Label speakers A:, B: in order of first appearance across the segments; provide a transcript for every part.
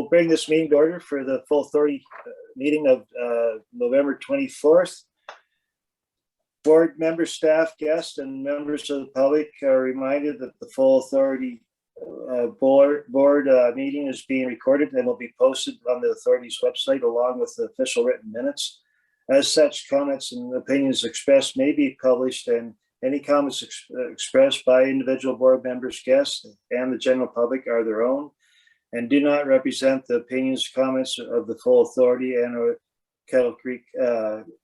A: We'll bring this meeting to order for the full authority meeting of November 24th. Board members, staff, guests, and members of the public are reminded that the full authority board meeting is being recorded and will be posted on the authority's website along with the official written minutes. As such, comments and opinions expressed may be published, and any comments expressed by individual board members, guests, and the general public are their own and do not represent the opinions, comments of the full authority and or Kettle Creek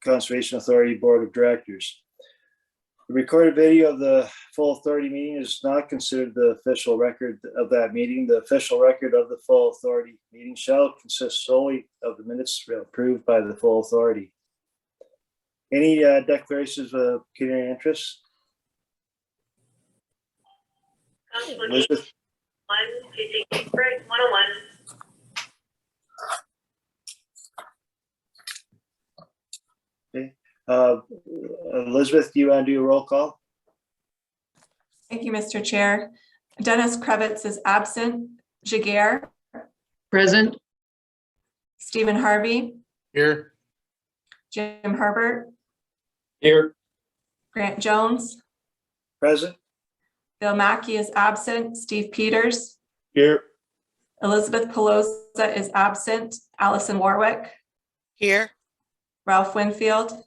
A: Conservation Authority Board of Directors. The recorded video of the full authority meeting is not considered the official record of that meeting. The official record of the full authority meeting shall consist solely of the minutes approved by the full authority. Any declarations of pecuniary interest? Elizabeth?
B: 101.
A: Okay. Elizabeth, do you want to do a roll call?
C: Thank you, Mr. Chair. Dennis Kravitz is absent. Jaguar.
D: Present.
C: Stephen Harvey.
E: Here.
C: Jim Herbert.
E: Here.
C: Grant Jones.
A: Present.
C: Bill Mackey is absent. Steve Peters.
E: Here.
C: Elizabeth Pelosa is absent. Allison Warwick.
B: Here.
C: Ralph Winfield.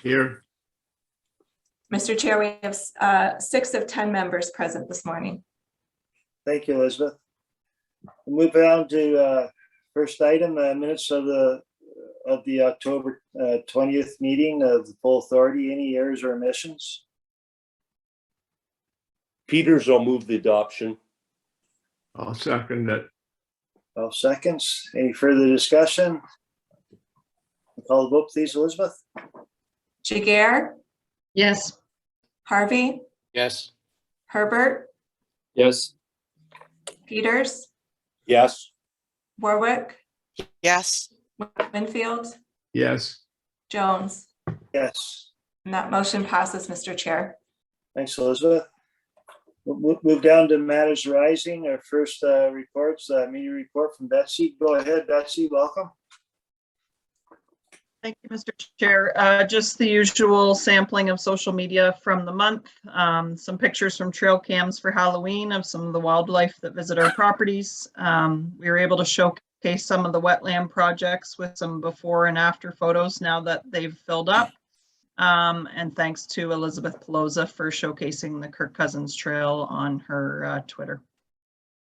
E: Here.
C: Mr. Chair, we have 6 of 10 members present this morning.
A: Thank you, Elizabeth. We'll move on to first item, minutes of the October 20th meeting of the full authority. Any errors or omissions?
E: Peters will move the adoption.
F: I'll second it.
A: 12 seconds. Any further discussion? Call the vote, please, Elizabeth.
C: Jaguar.
D: Yes.
C: Harvey.
E: Yes.
C: Herbert.
E: Yes.
C: Peters.
E: Yes.
C: Warwick.
B: Yes.
C: Winfield.
F: Yes.
C: Jones.
A: Yes.
C: And that motion passes, Mr. Chair.
A: Thanks, Elizabeth. We'll move down to matters rising. Our first reports, media report from Betsy. Go ahead, Betsy. Welcome.
D: Thank you, Mr. Chair. Just the usual sampling of social media from the month. Some pictures from trail cams for Halloween of some of the wildlife that visit our properties. We were able to showcase some of the wetland projects with some before and after photos now that they've filled up. And thanks to Elizabeth Pelosa for showcasing the Kirk Cousins Trail on her Twitter.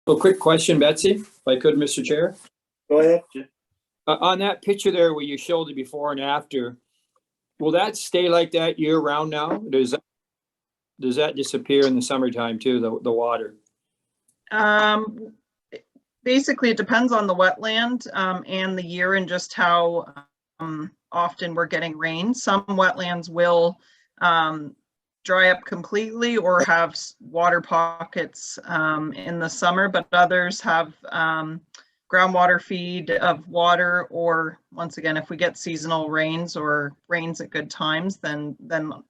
G: Well, quick question, Betsy, if I could, Mr. Chair.
A: Go ahead.
G: On that picture there where you showed the before and after, will that stay like that year round now? Does that disappear in the summertime too, the water?
D: Basically, it depends on the wetland and the year and just how often we're getting rain. Some wetlands will dry up completely or have water pockets in the summer, but others have groundwater feed of water, or once again, if we get seasonal rains or rains at good times, then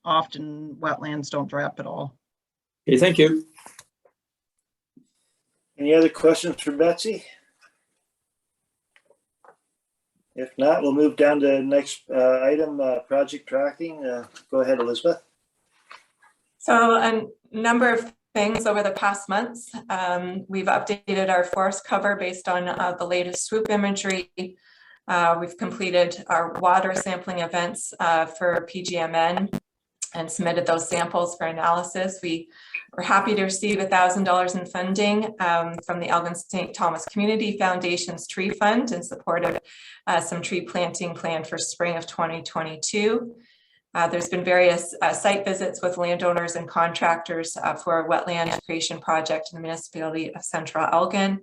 D: often wetlands don't dry up at all.
G: Okay, thank you.
A: Any other questions for Betsy? If not, we'll move down to the next item, project tracking. Go ahead, Elizabeth.
C: So a number of things over the past months. We've updated our forest cover based on the latest swoop imagery. We've completed our water sampling events for PGMN and submitted those samples for analysis. We were happy to receive $1,000 in funding from the Elgin St. Thomas Community Foundation's Tree Fund in support of some tree planting planned for spring of 2022. There's been various site visits with landowners and contractors for our wetland creation project in the municipality of Central Elgin.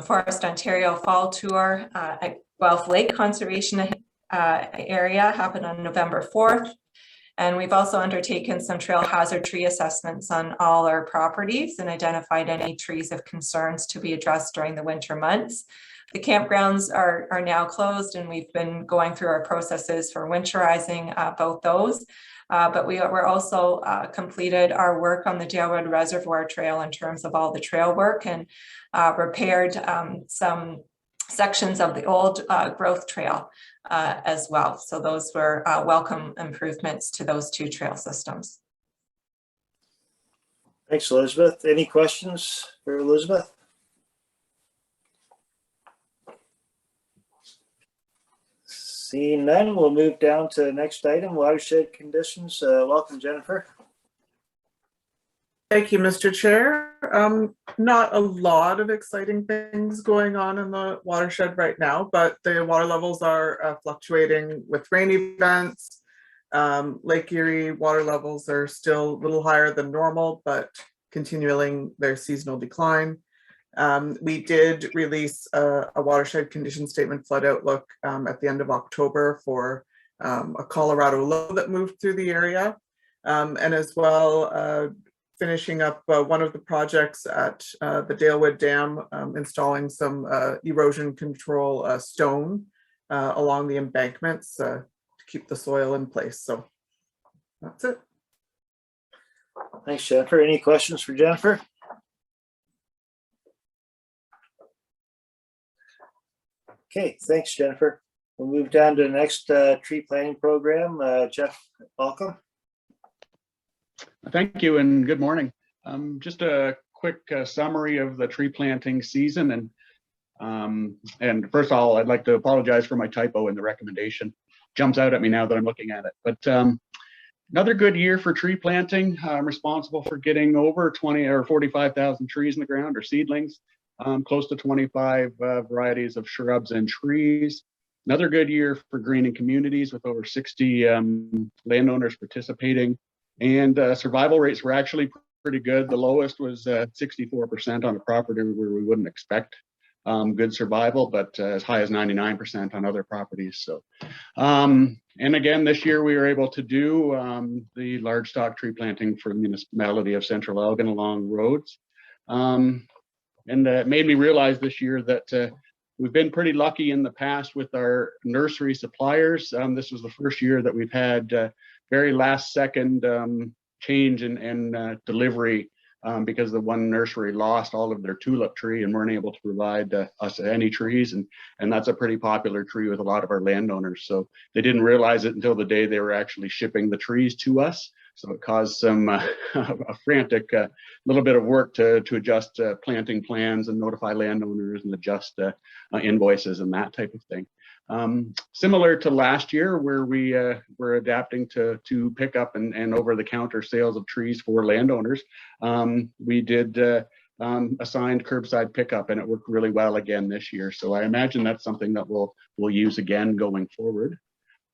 C: Forest Ontario Fall Tour at Guelph Lake Conservation area happened on November 4th. And we've also undertaken some trail hazard tree assessments on all our properties and identified any trees of concerns to be addressed during the winter months. The campgrounds are now closed, and we've been going through our processes for winterizing both those. But we're also completed our work on the Dalewood Reservoir Trail in terms of all the trail work, and repaired some sections of the old growth trail as well. So those were welcome improvements to those two trail systems.
A: Thanks, Elizabeth. Any questions for Elizabeth? Seeing none, we'll move down to the next item, watershed conditions. Welcome, Jennifer.
H: Thank you, Mr. Chair. Not a lot of exciting things going on in the watershed right now, but the water levels are fluctuating with rain events. Lake Erie water levels are still a little higher than normal, but continuing their seasonal decline. We did release a watershed condition statement flood outlook at the end of October for a Colorado low that moved through the area, and as well finishing up one of the projects at the Dalewood Dam, installing some erosion control stone along the embankments to keep the soil in place. So that's it.
A: Thanks, Jennifer. Any questions for Jennifer? Okay, thanks, Jennifer. We'll move down to the next tree planting program. Jeff Balcom.
I: Thank you and good morning. Just a quick summary of the tree planting season. And first of all, I'd like to apologize for my typo in the recommendation. Jumps out at me now that I'm looking at it. But another good year for tree planting. I'm responsible for getting over 20 or 45,000 trees in the ground or seedlings, close to 25 varieties of shrubs and trees. Another good year for greening communities with over 60 landowners participating. And survival rates were actually pretty good. The lowest was 64% on a property where we wouldn't expect good survival, but as high as 99% on other properties. So, and again, this year we were able to do the large stock tree planting for the municipality of Central Elgin along roads. And it made me realize this year that we've been pretty lucky in the past with our nursery suppliers. This was the first year that we've had very last second change in delivery because the one nursery lost all of their tulip tree and weren't able to provide us any trees. And that's a pretty popular tree with a lot of our landowners. So they didn't realize it until the day they were actually shipping the trees to us. So it caused some a frantic little bit of work to adjust planting plans and notify landowners and adjust invoices and that type of thing. Similar to last year where we were adapting to pick up and over-the-counter sales of trees for landowners, we did assigned curbside pickup and it worked really well again this year. So I imagine that's something that we'll use again going forward.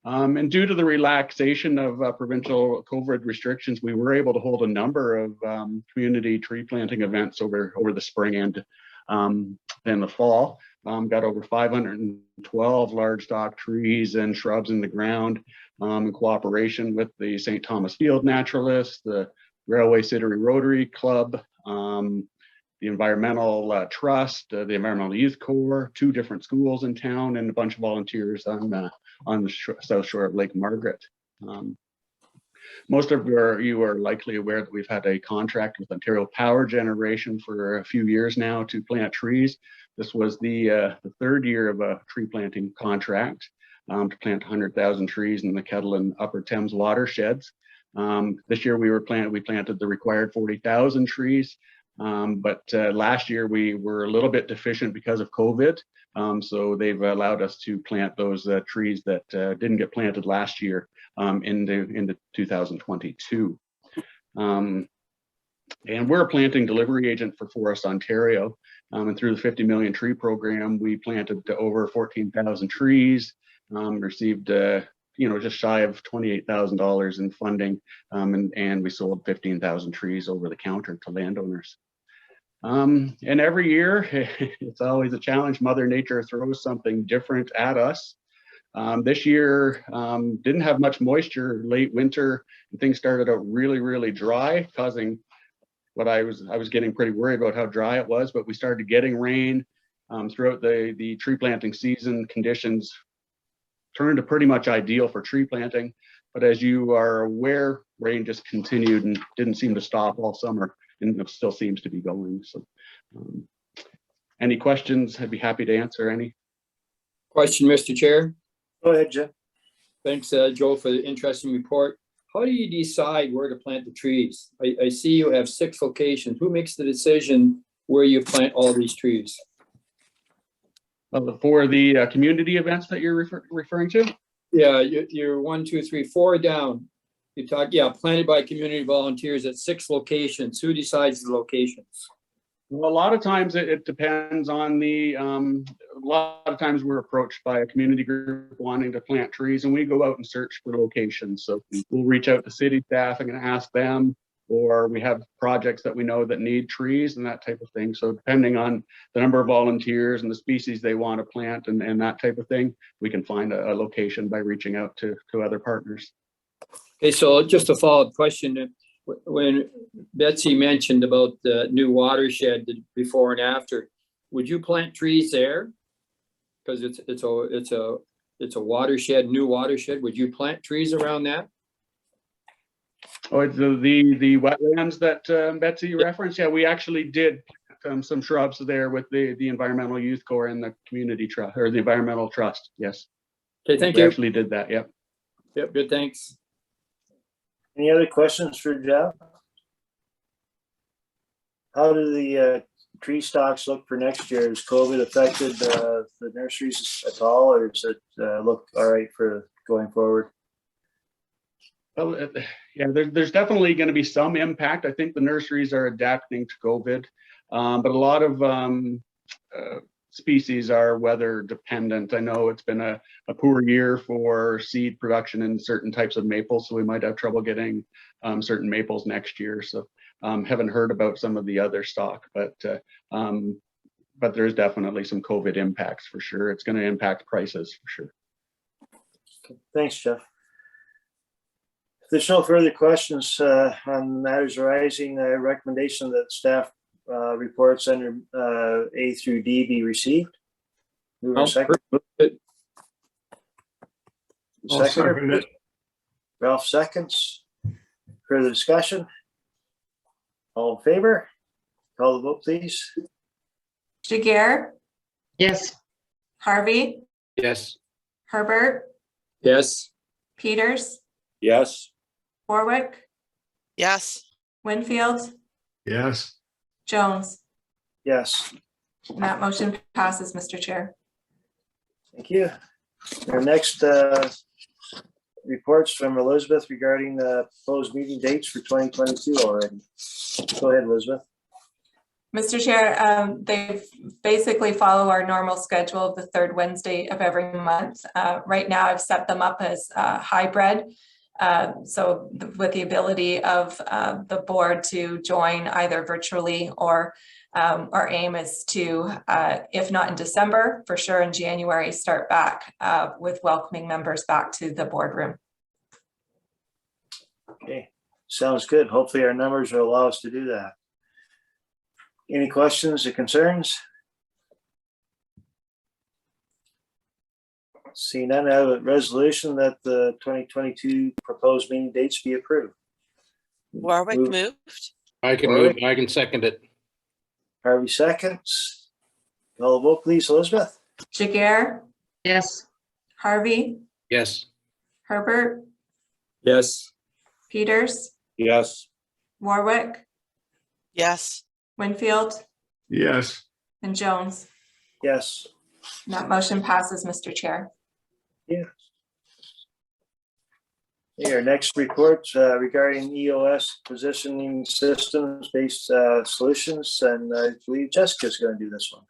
I: And due to the relaxation of provincial COVID restrictions, we were able to hold a number of community tree planting events over the spring and the fall. Got over 512 large stock trees and shrubs in the ground in cooperation with the St. Thomas Field Naturalists, the Railway City Rotary Club, the Environmental Trust, the Environmental Youth Corps, 2 different schools in town, and a bunch of volunteers on the south shore of Lake Margaret. Most of you are likely aware that we've had a contract with Ontario Power Generation for a few years now to plant trees. This was the 3rd year of a tree planting contract to plant 100,000 trees in the Kettle and Upper Thames watersheds. This year we planted the required 40,000 trees. But last year we were a little bit deficient because of COVID. So they've allowed us to plant those trees that didn't get planted last year into 2022. And we're a planting delivery agent for Forest Ontario. And through the 50 million tree program, we planted over 14,000 trees, received just shy of $28,000 in funding, and we sold 15,000 trees over the counter to landowners. And every year, it's always a challenge. Mother Nature throws something different at us. This year didn't have much moisture late winter, and things started out really, really dry, causing what I was getting pretty worried about how dry it was, but we started getting rain throughout the tree planting season. Conditions turned to pretty much ideal for tree planting. But as you are aware, rain just continued and didn't seem to stop all summer, and it still seems to be going. So any questions? I'd be happy to answer any.
G: Question, Mr. Chair.
A: Go ahead, Jim.
G: Thanks, Joe, for the interesting report. How do you decide where to plant the trees? I see you have 6 locations. Who makes the decision where you plant all these trees?
I: For the community events that you're referring to?
G: Yeah, you're 1, 2, 3, 4 down. You talk, yeah, planted by community volunteers at 6 locations. Who decides the locations?
I: Well, a lot of times it depends on the, a lot of times we're approached by a community group wanting to plant trees, and we go out and search for locations. So we'll reach out to city staff and ask them, or we have projects that we know that need trees and that type of thing. So depending on the number of volunteers and the species they want to plant and that type of thing, we can find a location by reaching out to other partners.
G: Okay, so just a follow-up question. When Betsy mentioned about the new watershed before and after, would you plant trees there? Because it's a watershed, new watershed. Would you plant trees around that?
I: Oh, it's the wetlands that Betsy referenced. Yeah, we actually did some shrubs there with the Environmental Youth Corps and the Community Trust, or the Environmental Trust. Yes.
G: Okay, thank
I: We
G: you.
I: actually did that. Yep.
G: Yep, good, thanks.
A: Any other questions for Jeff? How do the tree stocks look for next year? Has COVID affected the nurseries at all, or does it look all right for going forward?
I: Well, yeah, there's definitely going to be some impact. I think the nurseries are adapting to COVID, but a lot of species are weather dependent. I know it's been a poor year for seed production in certain types of maples, so we might have trouble getting certain maples next year. So haven't heard about some of the other stock, but there's definitely some COVID impacts for sure. It's going to impact prices for sure.
A: Thanks, Jeff. If there's no further questions on matters arising, recommendation that staff reports under A through D be received. Move
G: I'll
A: a second.
F: I'll second it.
A: Ralph seconds. Further discussion? All in favor? Call the vote, please.
C: Jagger,
D: Yes.
C: Harvey,
E: Yes.
C: Herbert,
G: Yes,
C: Peters,
E: Yes.
C: Warwick,
B: yes,
C: Winfield,
F: Yes.
C: Jones.
A: Yes,
C: And that motion passes, Mr. Chair.
A: thank you. Our next reports from Elizabeth regarding the proposed meeting dates for 2022 already. Go ahead, Elizabeth.
C: Mr. Chair, they basically follow our normal schedule of the 3rd Wednesday of every month. Right now, I've set them up as hybrid. So with the ability of the board to join either virtually or our aim is to, if not in December, for sure in January, start back with welcoming members back to the boardroom.
A: Okay, sounds good. Hopefully our numbers will allow us to do that. Any questions or concerns? See none, I have a resolution that the 2022 proposed meeting dates be approved.
B: Warwick
A: Move.
B: moved,
E: I can move, I can second it.
A: Harvey seconds. Call the vote, please, Elizabeth.
C: Jagger,
D: Yes.
C: Harvey,
E: Yes.
C: Herbert,
G: yes,
C: Peters,
E: Yes.
C: Warwick,
B: yes,
C: Winfield,
F: Yes.
C: and Jones.
A: Yes.
C: And that motion passes, Mr. Chair.
A: Yes. Our next report regarding EOS positioning systems-based solutions, and I believe Jessica's going to do this one.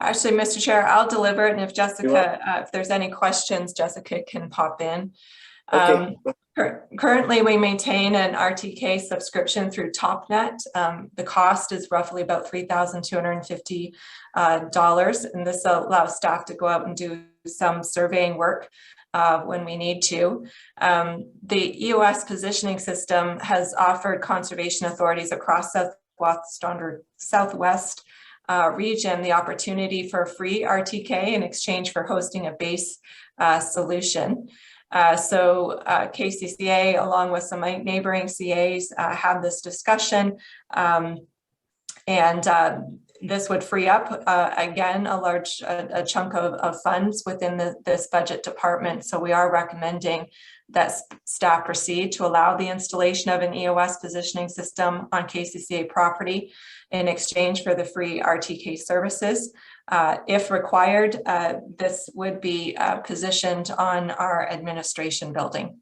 C: Actually, Mr. Chair, I'll deliver it, and if
A: You
C: Jessica, if there's any questions, Jessica can pop in.
A: Okay,
C: Currently, we maintain an RTK subscription through TopNet. The cost is roughly about $3,250, and this allows staff to go out and do some surveying work when we need to. The EOS positioning system has offered conservation authorities across Southwest region the opportunity for free RTK in exchange for hosting a base solution. So KCCA, along with some neighboring CAs, had this discussion. And this would free up, again, a large chunk of funds within this budget department. So we are recommending that staff proceed to allow the installation of an EOS positioning system on KCCA property in exchange for the free RTK services. If required, this would be positioned on our administration building.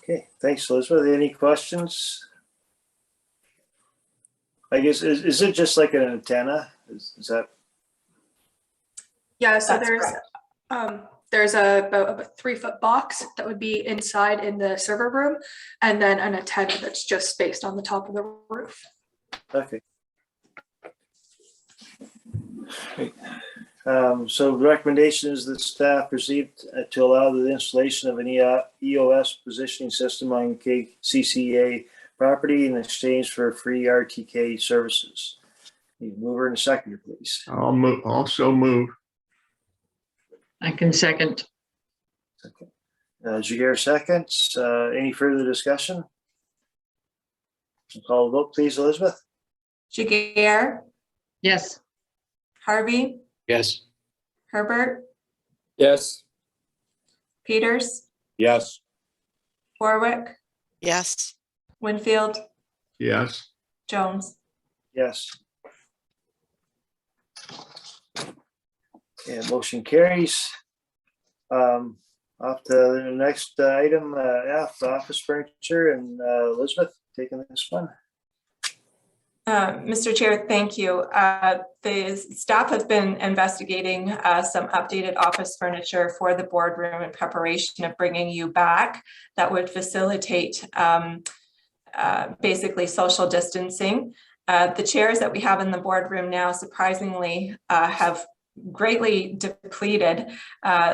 A: Okay, thanks, Elizabeth. Any questions? I guess, is it just like an antenna? Is that?
J: Yeah, so
C: That's
J: there's about a 3-foot box that would be inside in the server room, and then an antenna that's just spaced on the top of the roof.
A: Okay. Great. So the recommendation is that staff proceed to allow the installation of an EOS positioning system on KCCA property in exchange for free RTK services. You mover and seconder, please.
F: I'll move, also move.
K: I can second.
A: Jagger seconds. Any further discussion? Call the vote, please, Elizabeth.
C: Jagger,
K: Yes.
C: Harvey,
E: Yes.
C: Herbert,
G: Yes.
C: Peters,
E: Yes.
C: Warwick,
B: yes,
C: Winfield,
F: Yes.
C: Jones.
A: Yes. And motion carries. Off to the next item, F, office furniture, and Elizabeth taking this one.
C: Mr. Chair, thank you. The staff has been investigating some updated office furniture for the boardroom in preparation of bringing you back that would facilitate basically social distancing. The chairs that we have in the boardroom now surprisingly have greatly depleted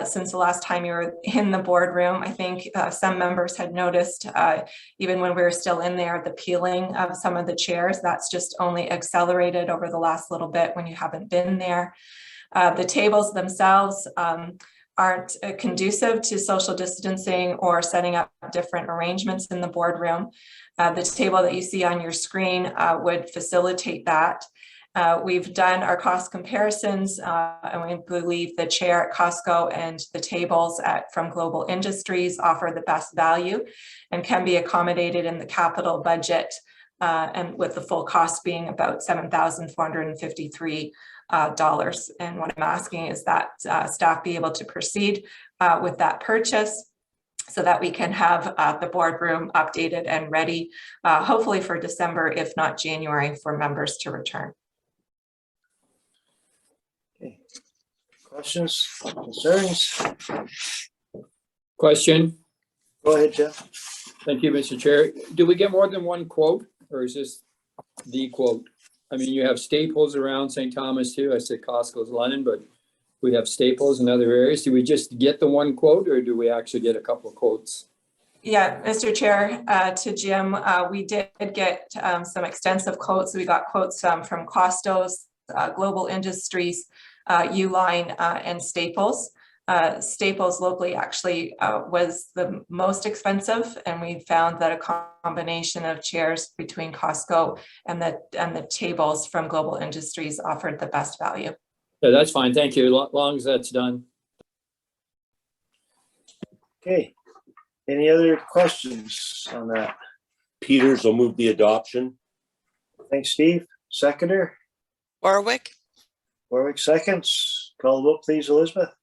C: since the last time you were in the boardroom. I think some members had noticed, even when we were still in there, the peeling of some of the chairs. That's just only accelerated over the last little bit when you haven't been there. The tables themselves aren't conducive to social distancing or setting up different arrangements in the boardroom. The table that you see on your screen would facilitate that. We've done our cost comparisons, and we believe the chair at Costco and the tables from Global Industries offer the best value and can be accommodated in the capital budget, and with the full cost being about $7,453. And what I'm asking is that staff be able to proceed with that purchase so that we can have the boardroom updated and ready, hopefully for December, if not January, for members to return.
A: Okay. Questions, concerns?
G: Question.
A: Go ahead, Jeff.
G: Thank you, Mr. Chair. Do we get more than one quote, or is this the quote? I mean, you have Staples around St. Thomas too. I said Costco's London, but we have Staples in other areas. Do we just get the one quote, or do we actually get a couple of quotes?
C: Yeah, Mr. Chair, to Jim, we did get some extensive quotes. We got quotes from Costos, Global Industries, Uline, and Staples. Staples locally actually was the most expensive, and we found that a combination of chairs between Costco and the tables from Global Industries offered the best value.
G: Yeah, that's fine. Thank you. As long as that's done.
A: Okay. Any other questions on that?
E: Peters will move the adoption.
A: Thanks, Steve. Seconder,
B: Warwick,
A: Warwick seconds. Call the vote, please, Elizabeth.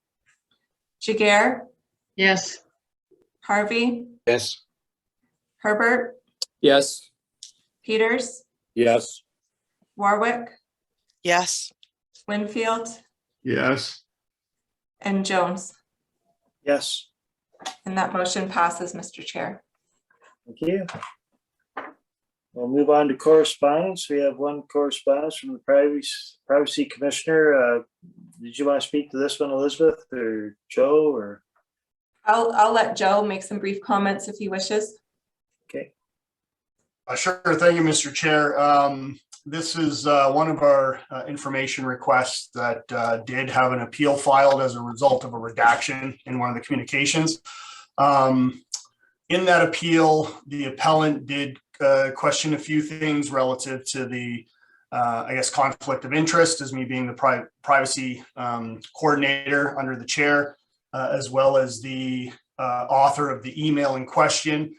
C: Jagger,
K: Yes.
C: Harvey,
E: Yes.
C: Herbert,
G: Yes.
C: Peters,
E: Yes.
C: Warwick,
B: yes,
C: Winfield,
F: Yes.
C: and Jones.
A: Yes,
C: And that motion passes, Mr. Chair.
A: thank you. We'll move on to correspondence. We have one correspondence from the Privacy Commissioner. Did you want to speak to this one, Elizabeth, or Joe, or?
C: I'll let Joe make some brief comments if he wishes.
A: Okay.
L: Sure. Thank you, Mr. Chair. This is one of our information requests that did have an appeal filed as a result of a redaction in one of the communications. In that appeal, the appellant did question a few things relative to the, I guess, conflict of interest as me being the privacy coordinator under the chair, as well as the author of the email in question.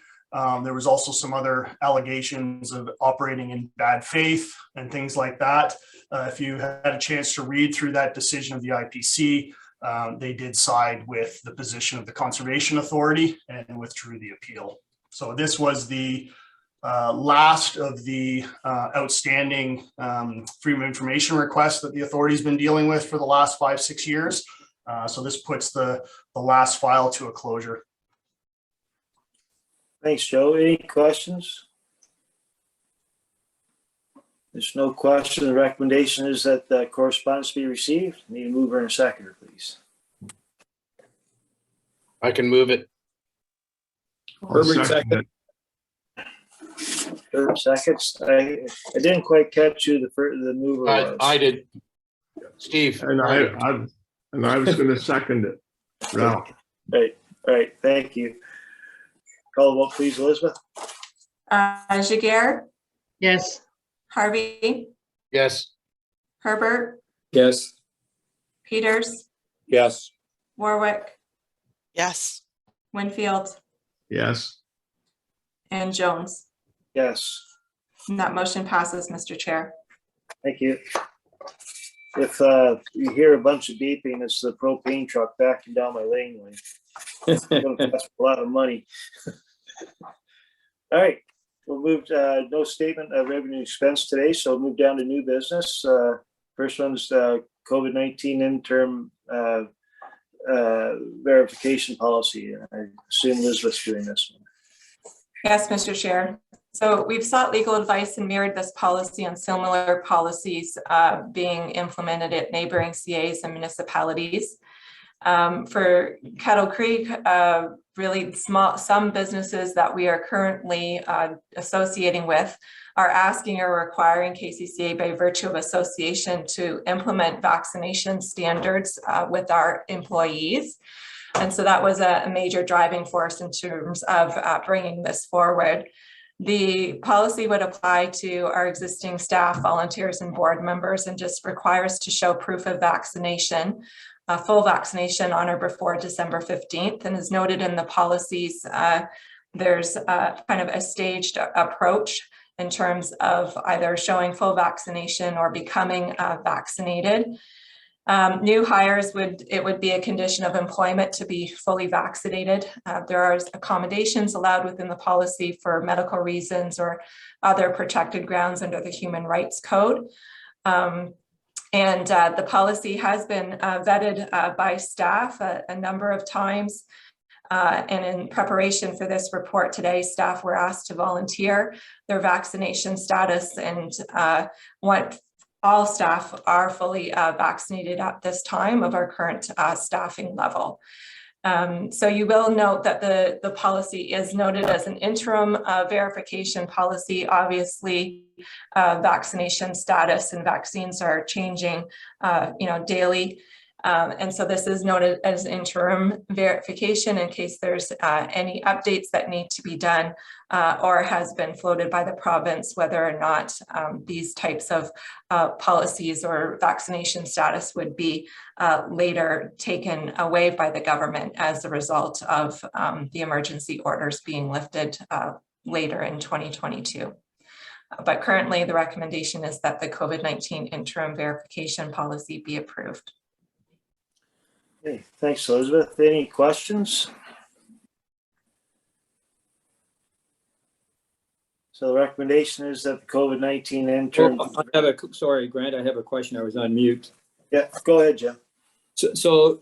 L: There was also some other allegations of operating in bad faith and things like that. If you had a chance to read through that decision of the IPC, they did side with the position of the Conservation Authority and withdrew the appeal. So this was the last of the outstanding freedom of information requests that the authority's been dealing with for the last 5-6 years. So this puts the last file to a closure.
A: Thanks, Joe. Any questions? There's no question. The recommendation is that correspondence be received. Need a mover and a seconder, please.
E: I can move it.
F: I'll
G: Herbert second.
A: Third seconds. I didn't quite catch who the mover was.
E: I did. Steve.
F: And I was going to second it. No.
A: Right. Thank you. Call the vote, please, Elizabeth.
C: Jaguar,
K: yes,
C: Harvey,
E: Yes.
C: Herbert,
G: Yes.
C: Peters,
E: Yes.
C: Warwick,
B: yes,
C: Winfield,
F: Yes.
C: and Jones.
A: Yes.
C: And that motion passes, Mr. Chair.
A: Thank you. If you hear a bunch of beeping, it's the propane truck backing down my laneway. It's going to cost a lot of money. All right, we'll move to no statement of revenue expense today, so we'll move down to new business. First one's COVID-19 interim verification policy. I assume Elizabeth's doing this one.
C: Yes, Mr. Chair. So we've sought legal advice and mirrored this policy on similar policies being implemented at neighboring CAs and municipalities. For Kettle Creek, really some businesses that we are currently associating with are asking or requiring KCCA by virtue of association to implement vaccination standards with our employees. And so that was a major driving force in terms of bringing this forward. The policy would apply to our existing staff, volunteers, and board members, and just requires to show proof of vaccination, full vaccination on or before December 15th. And as noted in the policies, there's kind of a staged approach in terms of either showing full vaccination or becoming vaccinated. New hires it would be a condition of employment to be fully vaccinated. There are accommodations allowed within the policy for medical reasons or other protected grounds under the Human Rights Code. And the policy has been vetted by staff a number of times. And in preparation for this report today, staff were asked to volunteer their vaccination status and all staff are fully vaccinated at this time of our current staffing level. So you will note that the policy is noted as an interim verification policy. Obviously, vaccination status and vaccines are changing, daily. And so this is noted as interim verification in case there's any updates that need to be done or has been floated by the province, whether or not these types of policies or vaccination status would be later taken away by the government as a result of the emergency orders being lifted later in 2022. But currently the recommendation is that the COVID-19 interim verification policy be approved.
A: Okay, thanks, Elizabeth. Any questions? So the recommendation is that the COVID-19 interim.
G: Sorry, Grant, I have a question. I was on mute.
A: Yeah, go ahead, Jim.
G: So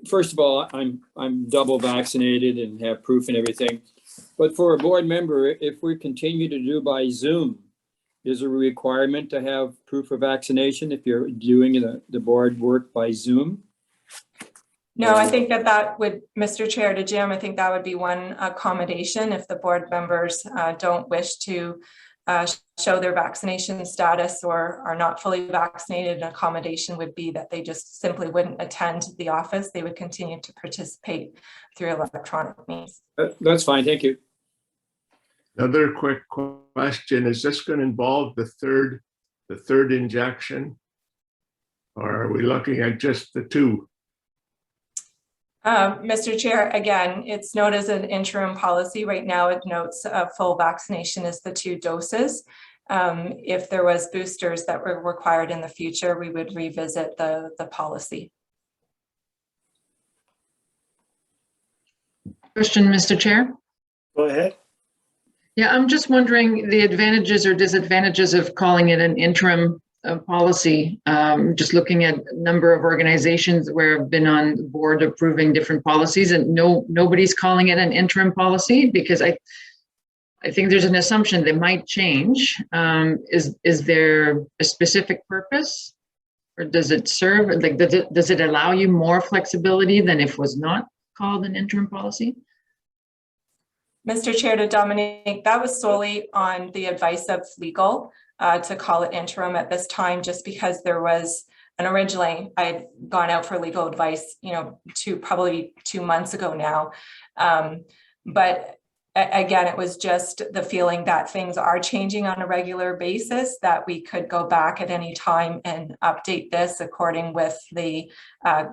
G: first of all, I'm double vaccinated and have proof and everything. But for a board member, if we continue to do by Zoom, is there a requirement to have proof of vaccination if you're doing the board work by Zoom?
C: No, I think that would, Mr. Chair, to Jim, I think that would be one accommodation if the board members don't wish to show their vaccination status or are not fully vaccinated, an accommodation would be that they just simply wouldn't attend the office. They would continue to participate through electronic means.
G: That's fine, thank you.
F: Another quick question, is this going to involve the third injection? Or are we looking at just the 2?
C: Mr. Chair, again, it's noted as an interim policy. Right now, it notes full vaccination is the 2 doses. If there was boosters that were required in the future, we would revisit the policy.
K: Question, Mr. Chair?
A: Go ahead.
K: Yeah, I'm just wondering the advantages or disadvantages of calling it an interim policy. Just looking at a number of organizations where I've been on the board approving different policies, and nobody's calling it an interim policy because I think there's an assumption they might change. Is there a specific purpose, or does it serve, like, does it allow you more flexibility than if it was not called an interim policy?
C: Mr. Chair, to Dominique, that was solely on the advice of legal to call it interim at this time, just because there was, and originally I had gone out for legal advice, probably 2 months ago now. But again, it was just the feeling that things are changing on a regular basis, that we could go back at any time and update this according with the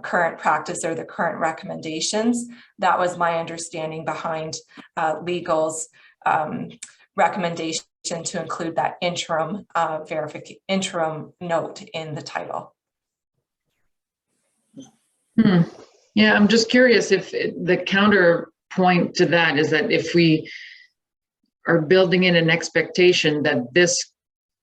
C: current practice or the current recommendations. That was my understanding behind legal's recommendation to include that interim interim note in the title.
K: Yeah, I'm just curious if the counterpoint to that is that if we are building in an expectation that this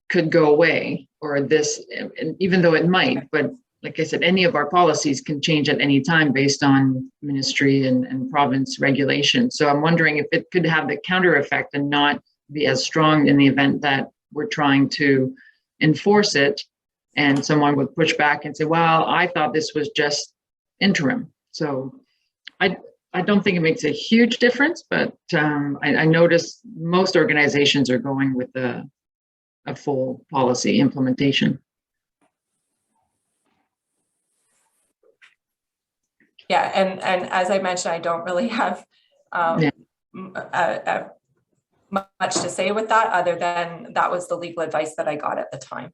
K: could go away, or this, and even though it might, but like I said, any of our policies can change at any time based on ministry and province regulation. So I'm wondering if it could have the counter effect and not be as strong in the event that we're trying to enforce it and someone would push back and say, well, I thought this was just interim. So I don't think it makes a huge difference, but I notice most organizations are going with a full policy implementation.
C: Yeah, and as I mentioned, I don't really have much to say with that, other than that was the legal advice that I got at the time.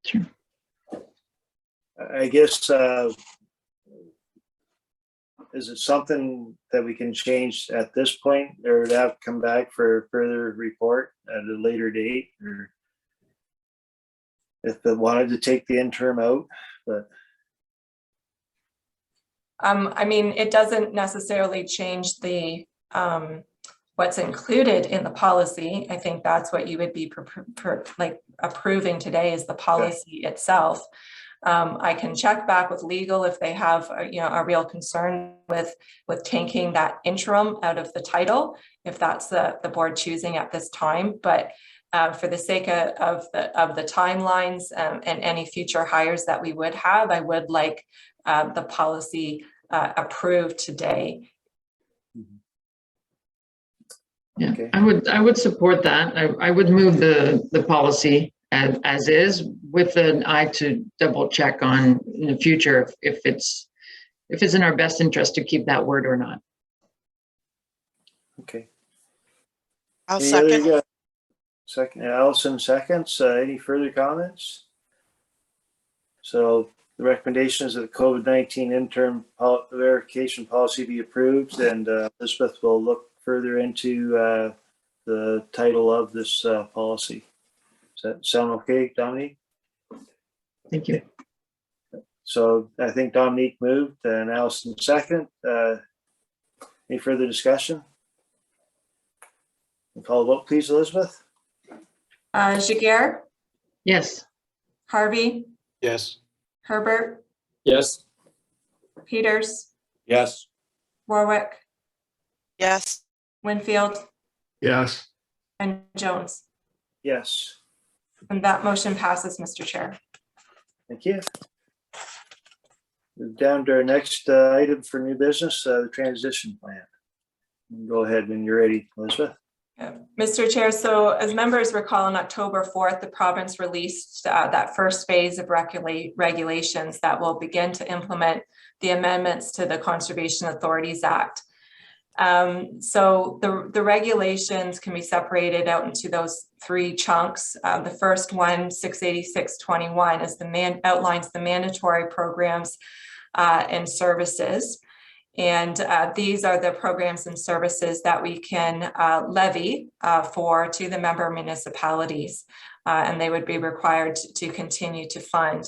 K: Sure.
A: I guess, is it something that we can change at this point, or to have come back for a further report at a later date? Or if they wanted to take the interim out, but.
C: I mean, it doesn't necessarily change the what's included in the policy. I think that's what you would be approving today is the policy itself. I can check back with legal if they have a real concern with taking that interim out of the title, if that's the board choosing at this time. But for the sake of the timelines and any future hires that we would have, I would like the policy approved today.
K: Yeah, okay. I would support that. I would move the policy as is, with an eye to double check on in the future if it's in our best interest to keep that word or not.
A: Okay.
B: I'll second.
A: Second, Allison seconds. Any further comments? So the recommendation is that the COVID-19 interim verification policy be approved, and Elizabeth will look further into the title of this policy. Does that sound okay, Dominique?
K: Thank you.
A: So I think Dominique moved and Allison second. Any further discussion? We'll call a vote, please, Elizabeth.
C: Jaguar,
K: Yes.
C: Harvey,
E: Yes.
C: Herbert,
G: Yes.
C: Peters,
E: Yes.
C: Warwick,
B: Yes.
C: Winfield,
F: Yes.
C: and Jones.
A: Yes.
C: And that motion passes, Mr. Chair.
A: Thank you. Move down to our next item for new business, the transition plan. Go ahead when you're ready, Elizabeth.
C: Mr. Chair, so as members recall, on October 4th, the province released that first phase of regulations that will begin to implement the amendments to the Conservation Authorities Act. So the regulations can be separated out into those three chunks. The first one, 68621, is outlines the mandatory programs and services. And these are the programs and services that we can levy to the member municipalities, and they would be required to continue to fund.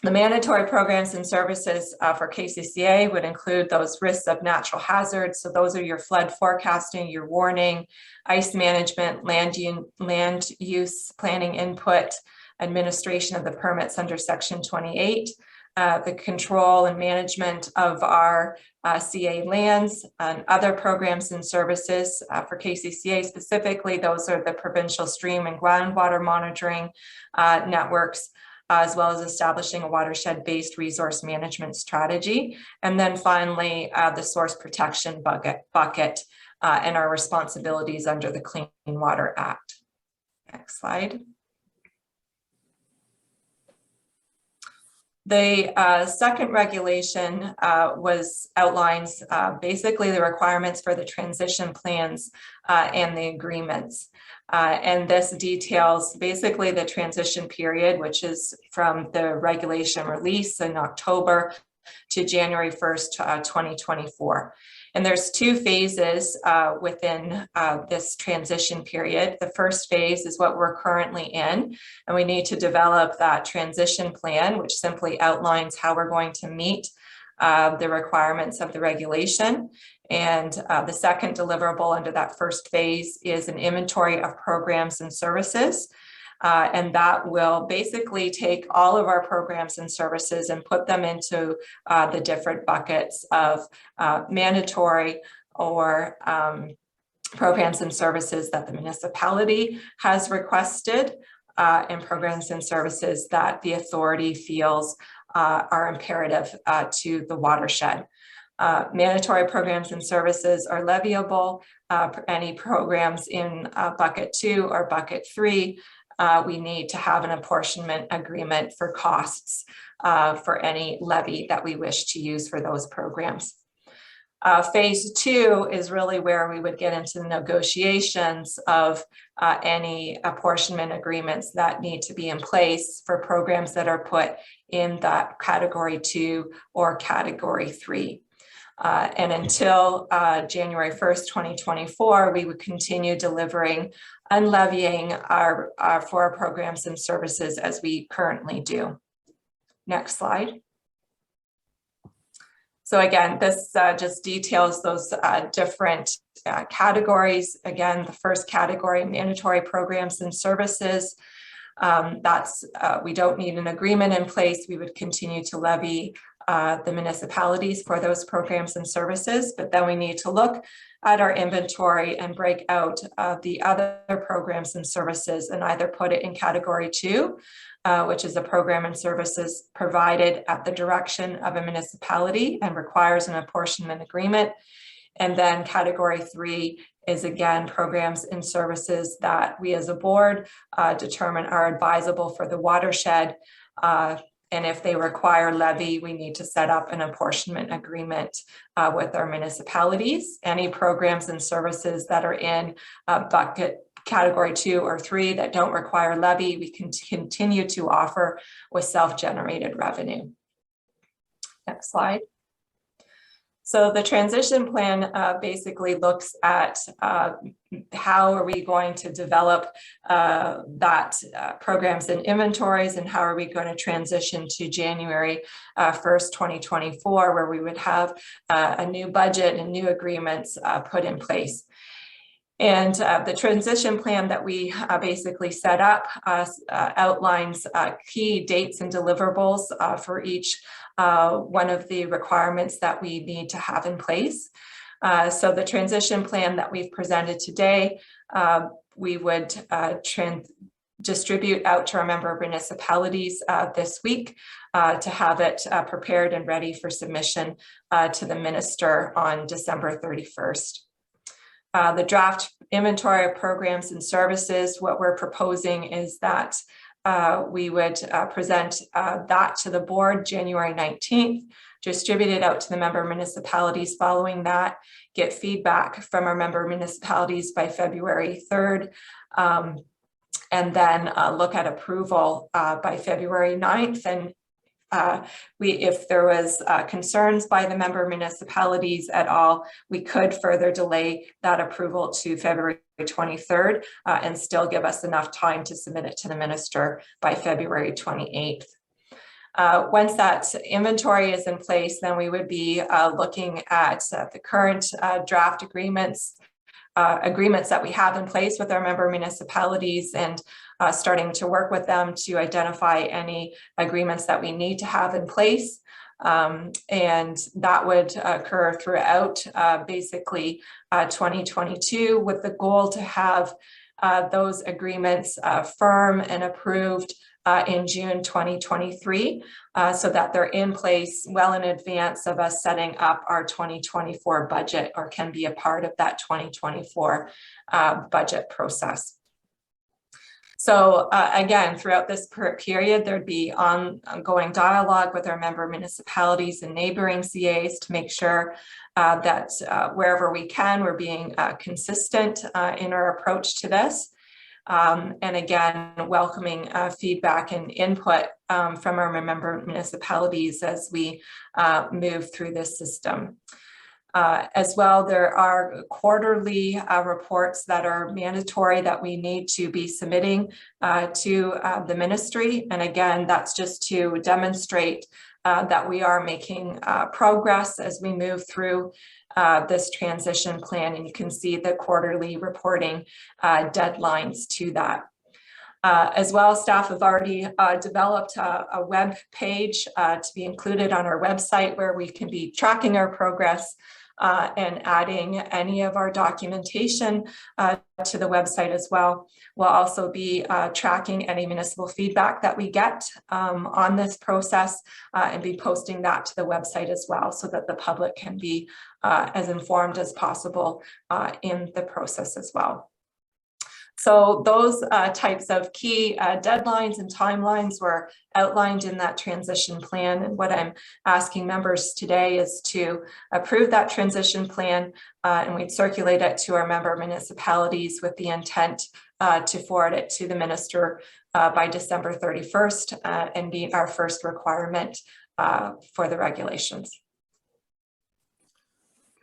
C: The mandatory programs and services for KCCA would include those risks of natural hazards. So those are your flood forecasting, your warning, ice management, land use planning input, administration of the permits under Section 28, the control and management of our CA lands, and other programs and services for KCCA specifically. Those are the provincial stream and groundwater monitoring networks, as well as establishing a watershed-based resource management strategy. And then finally, the source protection bucket and our responsibilities under the Clean Water Act. Next slide. The second regulation outlines basically the requirements for the transition plans and the agreements. And this details basically the transition period, which is from the regulation release in October to January 1st, 2024. And there's two phases within this transition period. The first phase is what we're currently in, and we need to develop that transition plan, which simply outlines how we're going to meet the requirements of the regulation. And the second deliverable under that first phase is an inventory of programs and services. And that will basically take all of our programs and services and put them into the different buckets of mandatory or programs and services that the municipality has requested, and programs and services that the authority feels are imperative to the watershed. Mandatory programs and services are leviable. Any programs in bucket 2 or bucket 3, we need to have an apportionment agreement for costs for any levy that we wish to use for those programs. Phase 2 is really where we would get into the negotiations of any apportionment agreements that need to be in place for programs that are put in that category 2 or category 3. And until January 1st, 2024, we would continue delivering and levying for our programs and services as we currently do. Next slide. So again, this just details those different categories. Again, the first category, mandatory programs and services. We don't need an agreement in place. We would continue to levy the municipalities for those programs and services, but then we need to look at our inventory and break out the other programs and services and either put it in category 2, which is a program and services provided at the direction of a municipality and requires an apportionment agreement. And then category 3 is again programs and services that we as a board determine are advisable for the watershed. And if they require levy, we need to set up an apportionment agreement with our municipalities. Any programs and services that are in bucket category 2 or 3 that don't require levy, we can continue to offer with self-generated revenue. Next slide. So the transition plan basically looks at how are we going to develop that programs and inventories, and how are we going to transition to January 1st, 2024, where we would have a new budget and new agreements put in place. And the transition plan that we basically set up outlines key dates and deliverables for each one of the requirements that we need to have in place. So the transition plan that we've presented today, we would distribute out to our member municipalities this week to have it prepared and ready for submission to the minister on December 31st. The draft inventory of programs and services, what we're proposing is that we would present that to the board January 19th, distribute it out to the member municipalities following that, get feedback from our member municipalities by February 3rd, and then look at approval by February 9th. And if there was concerns by the member municipalities at all, we could further delay that approval to February 23rd and still give us enough time to submit it to the minister by February 28th. Once that inventory is in place, then we would be looking at the current draft agreements that we have in place with our member municipalities and starting to work with them to identify any agreements that we need to have in place. And that would occur throughout basically 2022 with the goal to have those agreements firm and approved in June 2023 so that they're in place well in advance of us setting up our 2024 budget or can be a part of that 2024 budget process. So again, throughout this period, there'd be ongoing dialogue with our member municipalities and neighboring CAs to make sure that wherever we can, we're being consistent in our approach to this. And again, welcoming feedback and input from our member municipalities as we move through this system. As well, there are quarterly reports that are mandatory that we need to be submitting to the ministry. And again, that's just to demonstrate that we are making progress as we move through this transition plan. And you can see the quarterly reporting deadlines to that. As well, staff have already developed a web page to be included on our website where we can be tracking our progress and adding any of our documentation to the website as well. We'll also be tracking any municipal feedback that we get on this process and be posting that to the website as well so that the public can be as informed as possible in the process as well. So those types of key deadlines and timelines were outlined in that transition plan. And what I'm asking members today is to approve that transition plan and we'd circulate it to our member municipalities with the intent to forward it to the minister by December 31st and be our first requirement for the regulations.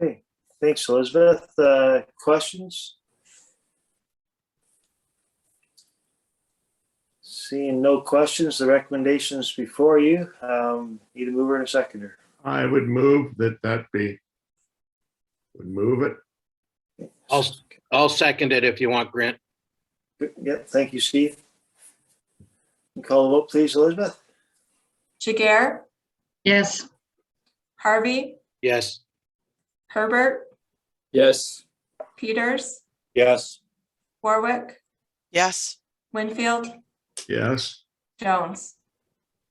A: Okay, thanks, Elizabeth. Questions? Seeing no questions, the recommendations before you. Need a mover and a seconder.
F: I would move that be. Would move it.
E: I'll second it if you want, Grant.
A: Yep, thank you, Steve. Call the vote, please, Elizabeth.
C: Jiguer,
K: Yes.
C: Harvey,
E: Yes.
C: Herbert,
G: Yes.
C: Peters,
E: Yes.
C: Warwick,
B: yes,
C: Winfield,
F: Yes.
C: Jones.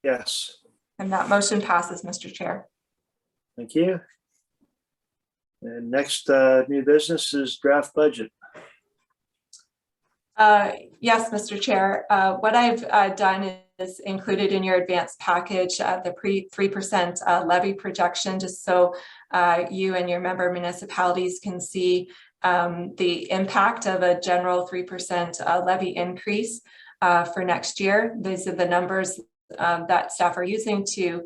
A: Yes,
C: And that motion passes, Mr. Chair.
A: thank you. And next new business is draft budget.
C: Yes, Mr. Chair. What I've done is included in your advanced package the 3% levy projection, just so you and your member municipalities can see the impact of a general 3% levy increase for next year. These are the numbers that staff are using to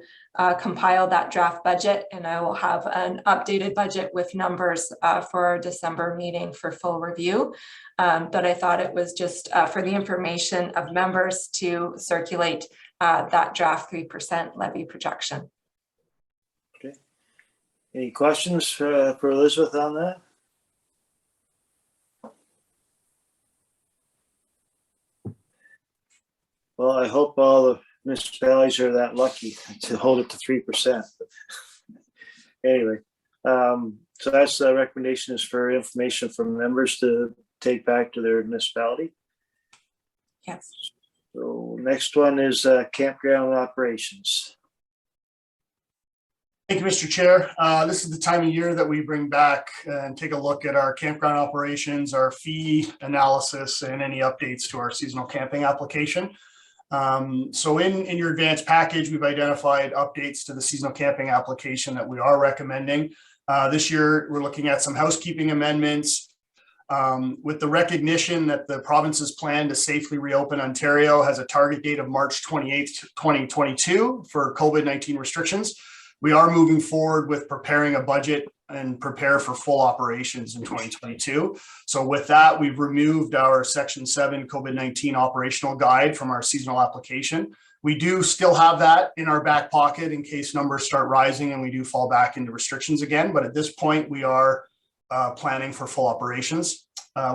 C: compile that draft budget, and I will have an updated budget with numbers for our December meeting for full review. But I thought it was just for the information of members to circulate that draft 3% levy projection.
A: Okay. Any questions for Elizabeth on that? Well, I hope all the municipalities are that lucky to hold it to 3%. Anyway, so that's the recommendation is for information from members to take back to their municipality.
C: Yes.
A: So next one is campground operations.
L: Thank you, Mr. Chair. This is the time of year that we bring back and take a look at our campground operations, our fee analysis, and any updates to our seasonal camping application. So in your advanced package, we've identified updates to the seasonal camping application that we are recommending. This year, we're looking at some housekeeping amendments. With the recognition that the province's plan to safely reopen Ontario has a target date of March 28th, 2022 for COVID-19 restrictions. We are moving forward with preparing a budget and prepare for full operations in 2022. So with that, we've removed our Section 7 COVID-19 operational guide from our seasonal application. We do still have that in our back pocket in case numbers start rising and we do fall back into restrictions again. But at this point, we are planning for full operations.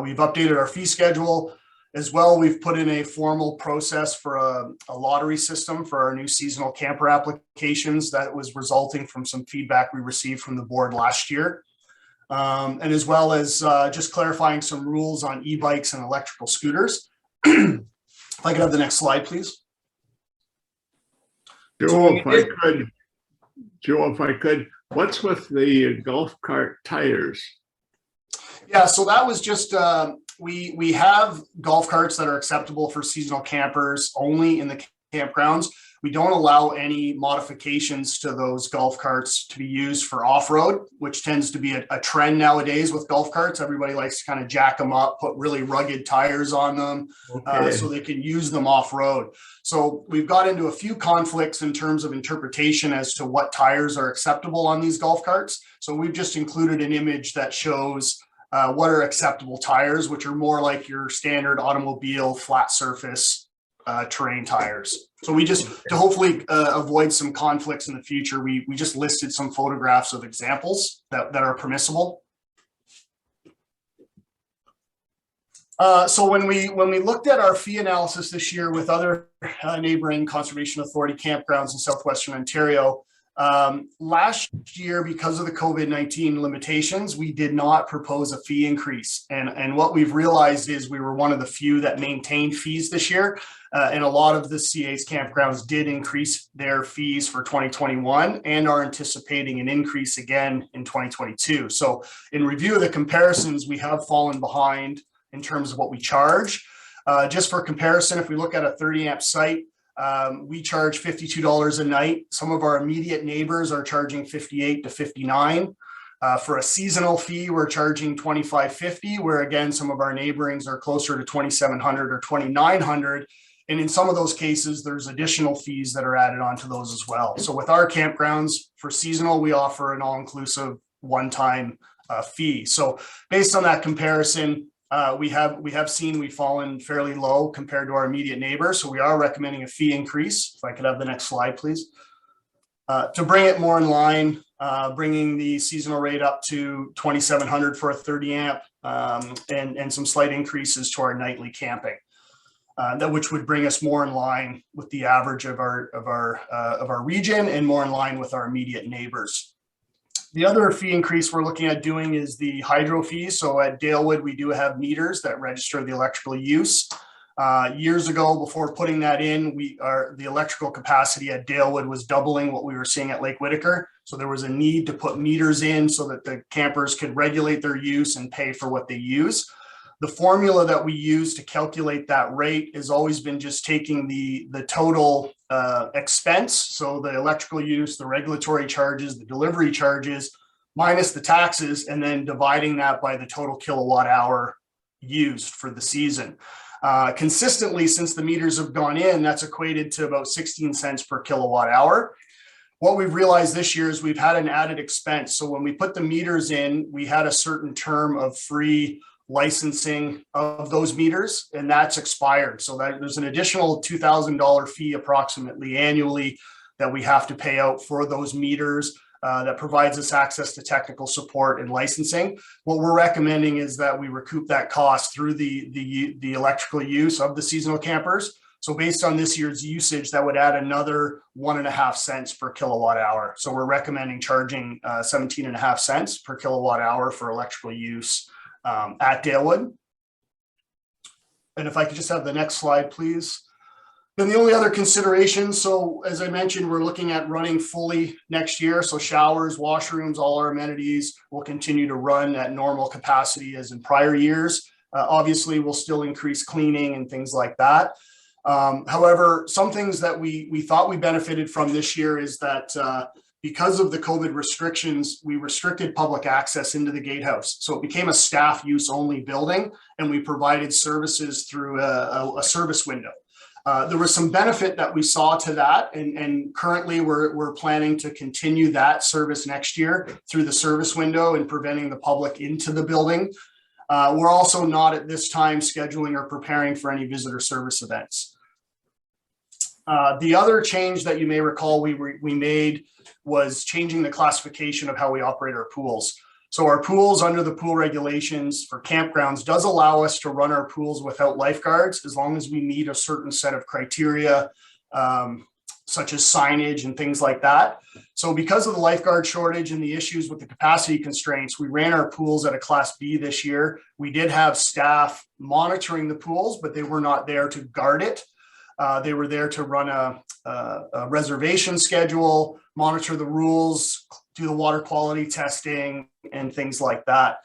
L: We've updated our fee schedule. As well, we've put in a formal process for a lottery system for our new seasonal camper applications that was resulting from some feedback we received from the board last year. And as well as just clarifying some rules on e-bikes and electrical scooters. If I could have the next slide, please.
F: Joe, if I could, what's with the golf cart tires?
L: Yeah, so that was just, we have golf carts that are acceptable for seasonal campers only in the campgrounds. We don't allow any modifications to those golf carts to be used for off-road, which tends to be a trend nowadays with golf carts. Everybody likes to kind of jack them up, put really rugged tires on them so they can use them off-road. So we've got into a few conflicts in terms of interpretation as to what tires are acceptable on these golf carts. So we've just included an image that shows what are acceptable tires, which are more like your standard automobile flat surface terrain tires. So we just, to hopefully avoid some conflicts in the future, we just listed some photographs of examples that are permissible. So when we looked at our fee analysis this year with other neighboring Conservation Authority campgrounds in Southwestern Ontario, last year, because of the COVID-19 limitations, we did not propose a fee increase. And what we've realized is we were one of the few that maintained fees this year. And a lot of the CA's campgrounds did increase their fees for 2021 and are anticipating an increase again in 2022. So in review of the comparisons, we have fallen behind in terms of what we charge. Just for comparison, if we look at a 30 amp site, we charge $52 a night. Some of our immediate neighbors are charging $58 to $59. For a seasonal fee, we're charging $25.50, where again, some of our neighborings are closer to $2,700 or $2,900. And in some of those cases, there's additional fees that are added onto those as well. So with our campgrounds for seasonal, we offer an all-inclusive one-time fee. So based on that comparison, we have seen we've fallen fairly low compared to our immediate neighbors. So we are recommending a fee increase. If I could have the next slide, please. To bring it more in line, bringing the seasonal rate up to $2,700 for a 30 amp and some slight increases to our nightly camping. Which would bring us more in line with the average of our region and more in line with our immediate neighbors. The other fee increase we're looking at doing is the hydro fees. So at Dalewood, we do have meters that register the electrical use. Years ago, before putting that in, the electrical capacity at Dalewood was doubling what we were seeing at Lake Whitaker. So there was a need to put meters in so that the campers could regulate their use and pay for what they use. The formula that we use to calculate that rate has always been just taking the total expense, so the electrical use, the regulatory charges, the delivery charges, minus the taxes, and then dividing that by the total kilowatt hour used for the season. Consistently, since the meters have gone in, that's equated to about 16 cents per kilowatt hour. What we've realized this year is we've had an added expense. So when we put the meters in, we had a certain term of free licensing of those meters, and that's expired. So that there's an additional $2,000 fee approximately annually that we have to pay out for those meters that provides us access to technical support and licensing. What we're recommending is that we recoup that cost through the electrical use of the seasonal campers. So based on this year's usage, that would add another 1.5 cents per kilowatt hour. So we're recommending charging 17.5 cents per kilowatt hour for electrical use at Dalewood. And if I could just have the next slide, please. Then the only other consideration, so as I mentioned, we're looking at running fully next year. So showers, washrooms, all our amenities will continue to run at normal capacity as in prior years. Obviously, we'll still increase cleaning and things like that. However, some things that we thought we benefited from this year is that because of the COVID restrictions, we restricted public access into the gatehouse. So it became a staff use only building, and we provided services through a service window. There was some benefit that we saw to that, and currently we're planning to continue that service next year through the service window and preventing the public into the building. We're also not at this time scheduling or preparing for any visitor service events. The other change that you may recall we made was changing the classification of how we operate our pools. So our pools under the pool regulations for campgrounds does allow us to run our pools without lifeguards as long as we meet a certain set of criteria, such as signage and things like that. So because of the lifeguard shortage and the issues with the capacity constraints, we ran our pools at a Class B this year. We did have staff monitoring the pools, but they were not there to guard it. They were there to run a reservation schedule, monitor the rules, do the water quality testing and things like that.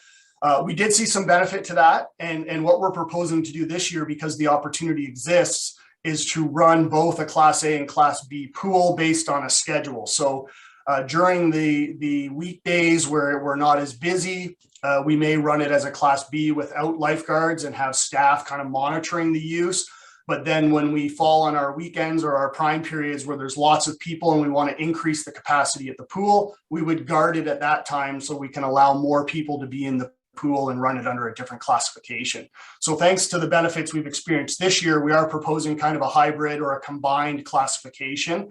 L: We did see some benefit to that. And what we're proposing to do this year, because the opportunity exists, is to run both a Class A and Class B pool based on a schedule. So during the weekdays where we're not as busy, we may run it as a Class B without lifeguards and have staff kind of monitoring the use. But then when we fall on our weekends or our prime periods where there's lots of people and we want to increase the capacity at the pool, we would guard it at that time so we can allow more people to be in the pool and run it under a different classification. So thanks to the benefits we've experienced this year, we are proposing kind of a hybrid or a combined classification,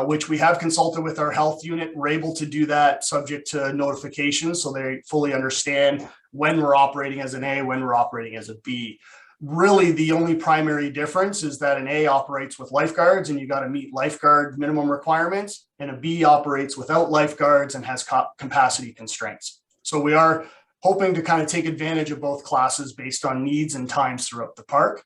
L: which we have consulted with our health unit. We're able to do that subject to notification so they fully understand when we're operating as an A, when we're operating as a B. Really, the only primary difference is that an A operates with lifeguards and you got to meet lifeguard minimum requirements, and a B operates without lifeguards and has capacity constraints. So we are hoping to kind of take advantage of both classes based on needs and times throughout the park.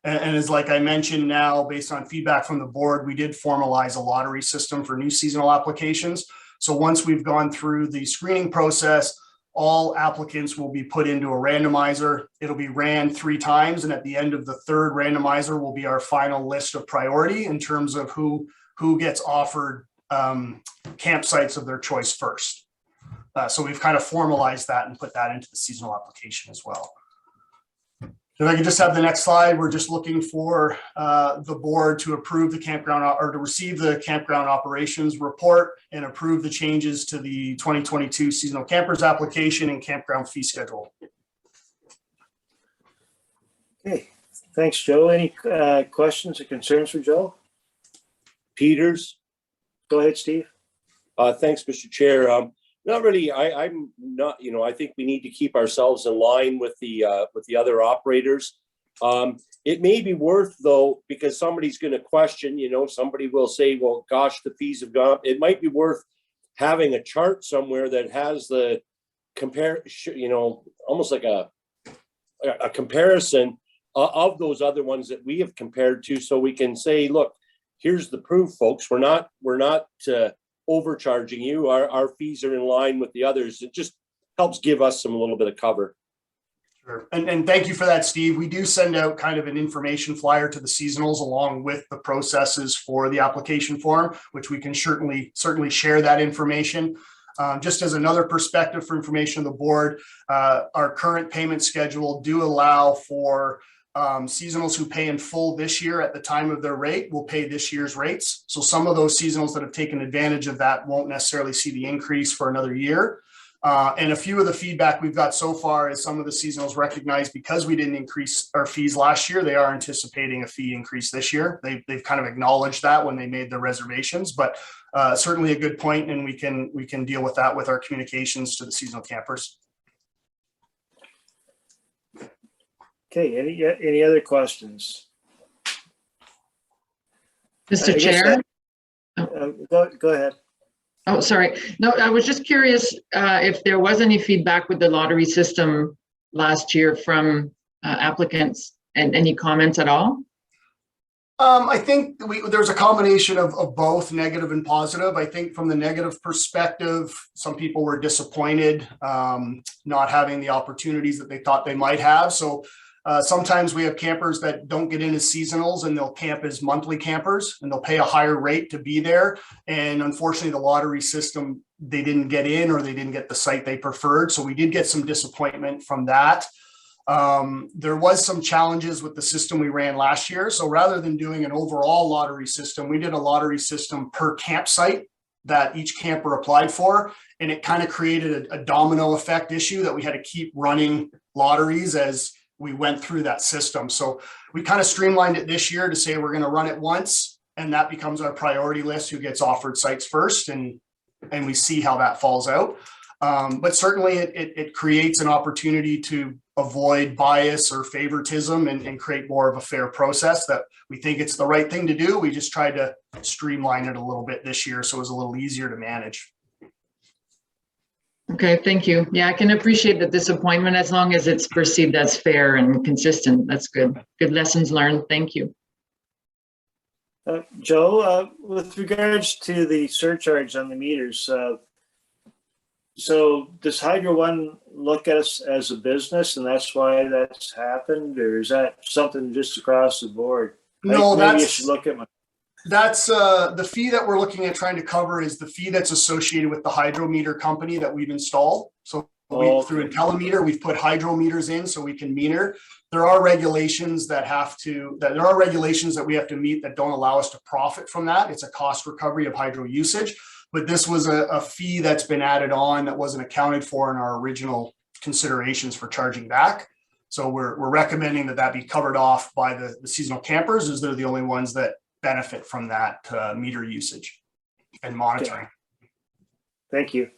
L: And as like I mentioned now, based on feedback from the board, we did formalize a lottery system for new seasonal applications. So once we've gone through the screening process, all applicants will be put into a randomizer. It'll be ran 3 times. And at the end of the 3rd randomizer will be our final list of priority in terms of who gets offered campsites of their choice first. So we've kind of formalized that and put that into the seasonal application as well. If I could just have the next slide, we're just looking for the board to approve the campground or to receive the campground operations report and approve the changes to the 2022 seasonal campers application and campground fee schedule.
A: Okay, thanks, Joe. Any questions or concerns for Joe?
M: Peters.
A: Go ahead, Steve.
M: Thanks, Mr. Chair. Not really. I'm not. I think we need to keep ourselves in line with the other operators. It may be worth, though, because somebody's going to question. Somebody will say, "Well, gosh, the fees have gone up." It might be worth having a chart somewhere that has the almost like a comparison of those other ones that we have compared to, so we can say, "Look, here's the proof, folks. We're not overcharging you. Our fees are in line with the others." It just helps give us a little bit of cover.
L: Sure. And thank you for that, Steve. We do send out kind of an information flyer to the seasonals along with the processes for the application form, which we can certainly share that information. Just as another perspective for information of the board, our current payment schedule do allow for seasonals who pay in full this year at the time of their rate will pay this year's rates. So some of those seasonals that have taken advantage of that won't necessarily see the increase for another year. And a few of the feedback we've got so far is some of the seasonals recognize because we didn't increase our fees last year, they are anticipating a fee increase this year. They've kind of acknowledged that when they made their reservations, but certainly a good point, and we can deal with that with our communications to the seasonal campers.
A: Okay, any other questions?
K: Mr. Chair?
A: Go ahead.
K: Oh, sorry. No, I was just curious if there was any feedback with the lottery system last year from applicants, and any comments at all?
L: I think there's a combination of both negative and positive. I think from the negative perspective, some people were disappointed not having the opportunities that they thought they might have. So sometimes we have campers that don't get in as seasonals and they'll camp as monthly campers and they'll pay a higher rate to be there. And unfortunately, the lottery system, they didn't get in or they didn't get the site they preferred. So we did get some disappointment from that. There was some challenges with the system we ran last year. So rather than doing an overall lottery system, we did a lottery system per campsite that each camper applied for. And it kind of created a domino effect issue that we had to keep running lotteries as we went through that system. So we kind of streamlined it this year to say we're going to run it once and that becomes our priority list, who gets offered sites first, and we see how that falls out. But certainly it creates an opportunity to avoid bias or favoritism and create more of a fair process that we think it's the right thing to do. We just tried to streamline it a little bit this year so it was a little easier to manage.
K: Okay, thank you. Yeah, I can appreciate the disappointment as long as it's perceived as fair and consistent. That's good. Good lessons learned. Thank you.
A: Joe, with regards to the surcharge on the meters, so does Hydro One look at us as a business and that's why that's happened, or is that something just across the board?
L: No,
A: Maybe I should look at
L: that's the fee that we're looking at trying to cover is the fee that's associated with the hydrometer company that we've installed. So through Intellimeter, we've put hydrometers in so we can meter. There are regulations that we have to meet that don't allow us to profit from that. It's a cost recovery of hydro usage. But this was a fee that's been added on that wasn't accounted for in our original considerations for charging back. So we're recommending that be covered off by the seasonal campers, as they're the only ones that benefit from that meter usage and monitoring.
A: Thank you.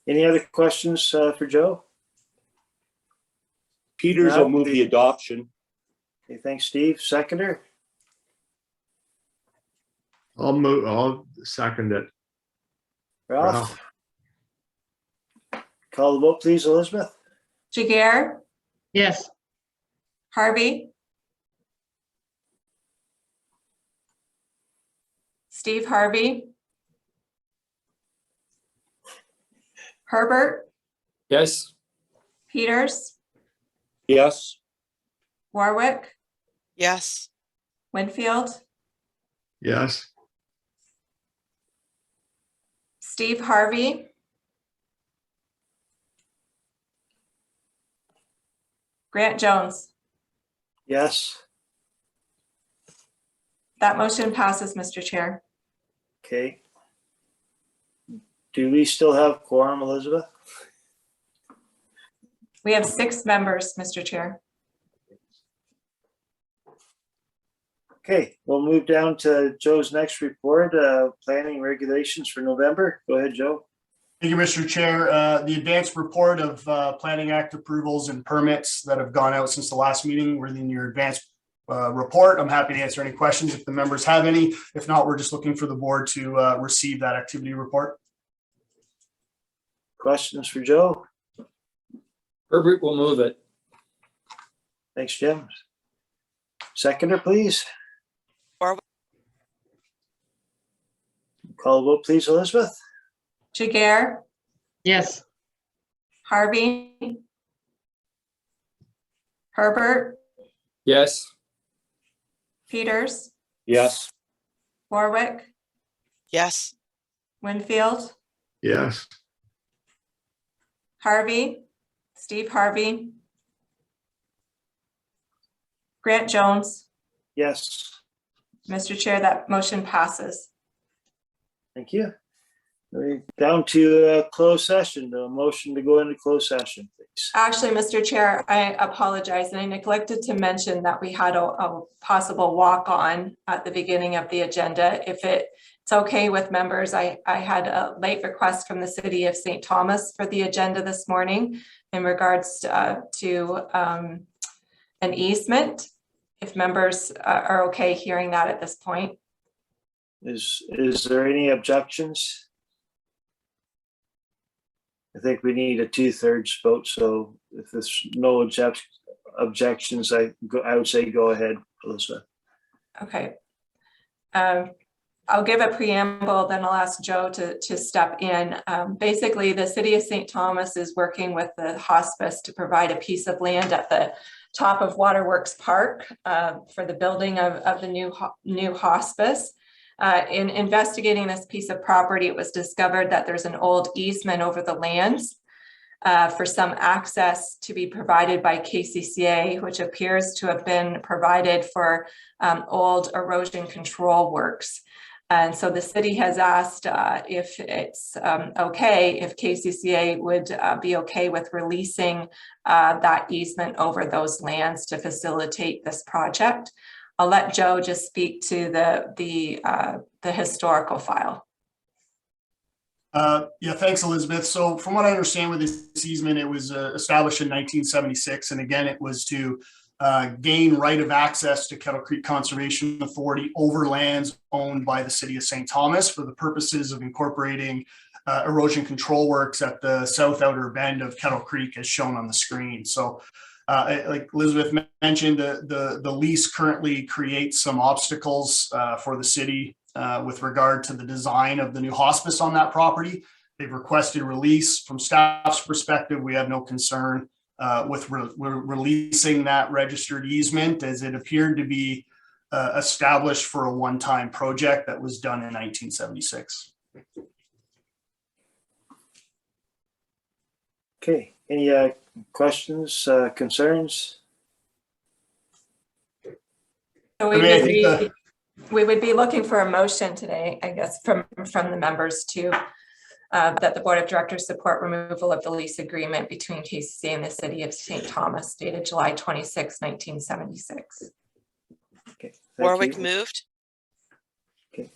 A: Any other questions for Joe?
M: Peters will move the adoption.
A: Okay, thanks, Steve. Seconder?
F: I'll second it.
A: Ralph? Call the vote, please, Elizabeth.
C: Jagger,
K: Yes.
C: Harvey, Steve Harvey, Herbert,
G: Yes.
C: Peters,
M: Yes.
C: Warwick,
B: yes,
C: Winfield,
F: Yes.
C: Steve Harvey, Grant Jones.
A: Yes.
C: That motion passes, Mr. Chair.
A: Okay. Do we still have quorum, Elizabeth?
C: We have 6 members, Mr. Chair.
A: Okay, we'll move down to Joe's next report, planning regulations for November. Go ahead, Joe.
L: Thank you, Mr. Chair. The advanced report of Planning Act approvals and permits that have gone out since the last meeting were in your advanced report. I'm happy to answer any questions if the members have any. If not, we're just looking for the board to receive that activity report.
A: Questions for Joe?
G: Herbert will move it.
A: Thanks, Jim. Seconder, please.
B: Warwick.
A: Call the vote, please, Elizabeth.
C: Jagger,
K: Yes.
C: Harvey, Herbert,
G: Yes.
C: Peters,
M: Yes.
C: Warwick,
B: yes,
C: Winfield,
F: Yes.
C: Harvey, Steve Harvey, Grant Jones.
A: Yes,
C: Mr. Chair, that motion passes.
A: thank you. We're down to closed session. A motion to go into closed session, please.
C: Actually, Mr. Chair, I apologize, and I neglected to mention that we had a possible walk-on at the beginning of the agenda. If it's okay with members, I had a late request from the City of St. Thomas for the agenda this morning in regards to an easement. If members are okay hearing that at this point.
A: Is there any objections? I think we need a 2/3 vote, so if there's no objections, I would say go ahead, Elizabeth.
C: Okay. I'll give a preamble, then I'll ask Joe to step in. Basically, the city of St. Thomas is working with the hospice to provide a piece of land at the top of Waterworks Park for the building of the new hospice. In investigating this piece of property, it was discovered that there's an old easement over the lands for some access to be provided by KCCA, which appears to have been provided for old erosion control works. And so the city has asked if it's okay, if KCCA would be okay with releasing that easement over those lands to facilitate this project. I'll let Joe just speak to the historical file.
L: Yeah, thanks, Elizabeth. So from what I understand with this easement, it was established in 1976. And again, it was to gain right of access to Kettle Creek Conservation Authority over lands owned by the city of St. Thomas for the purposes of incorporating erosion control works at the south outer bend of Kettle Creek as shown on the screen. So like Elizabeth mentioned, the lease currently creates some obstacles for the city with regard to the design of the new hospice on that property. They've requested release. From staff's perspective, we have no concern with releasing that registered easement, as it appeared to be established for a one-time project that was done in 1976.
A: Okay, any questions, concerns?
C: So we would be looking for a motion today, I guess, from the members to that the Board of Directors support removal of the lease agreement between KCCA and the city of St. Thomas dated July 26, 1976.
A: Okay, thank
B: Warwick
A: you.
B: moved.
A: Okay.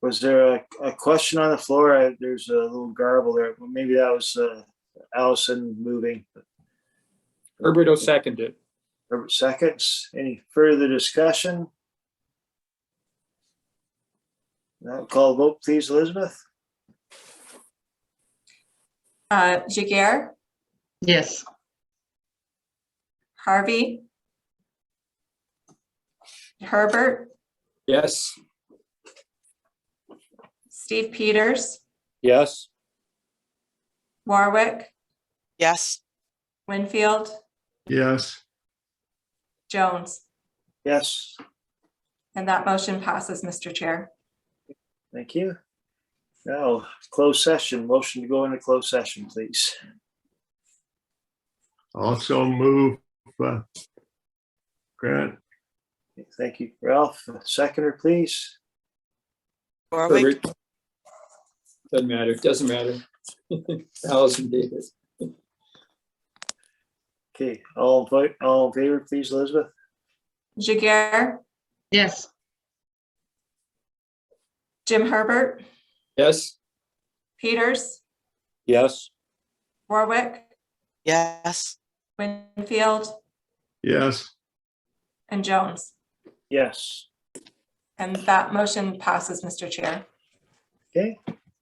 A: Was there a question on the floor? There's a little garble there. Well, maybe that was Allison moving.
G: Herbert will second it.
A: Herbert seconds. Any further discussion? Now call the vote, please, Elizabeth.
C: Jaguar,
K: Yes.
C: Harvey, Herbert,
G: Yes.
C: Steve Peters,
M: Yes.
C: Warwick,
B: Yes.
C: Winfield,
F: yes,
C: Jones,
A: Yes,
C: and that motion passes, Mr. Chair.
A: thank you. Now, closed session, motion to go into closed session, please.
F: also move, Grant,
A: Thank you, Ralph. Seconder, please.
B: Warwick,
G: Herbert. Doesn't matter. Allison Davis.
A: Okay, all in favor, please, Elizabeth.
C: Jaguar,
K: Yes.
C: Jim Herbert,
G: Yes.
C: Peters,
M: Yes.
C: Warwick,
B: yes.
C: Winfield,
F: yes.
C: and Jones.
A: Yes,
C: And that motion passes, Mr. Chair.
A: okay.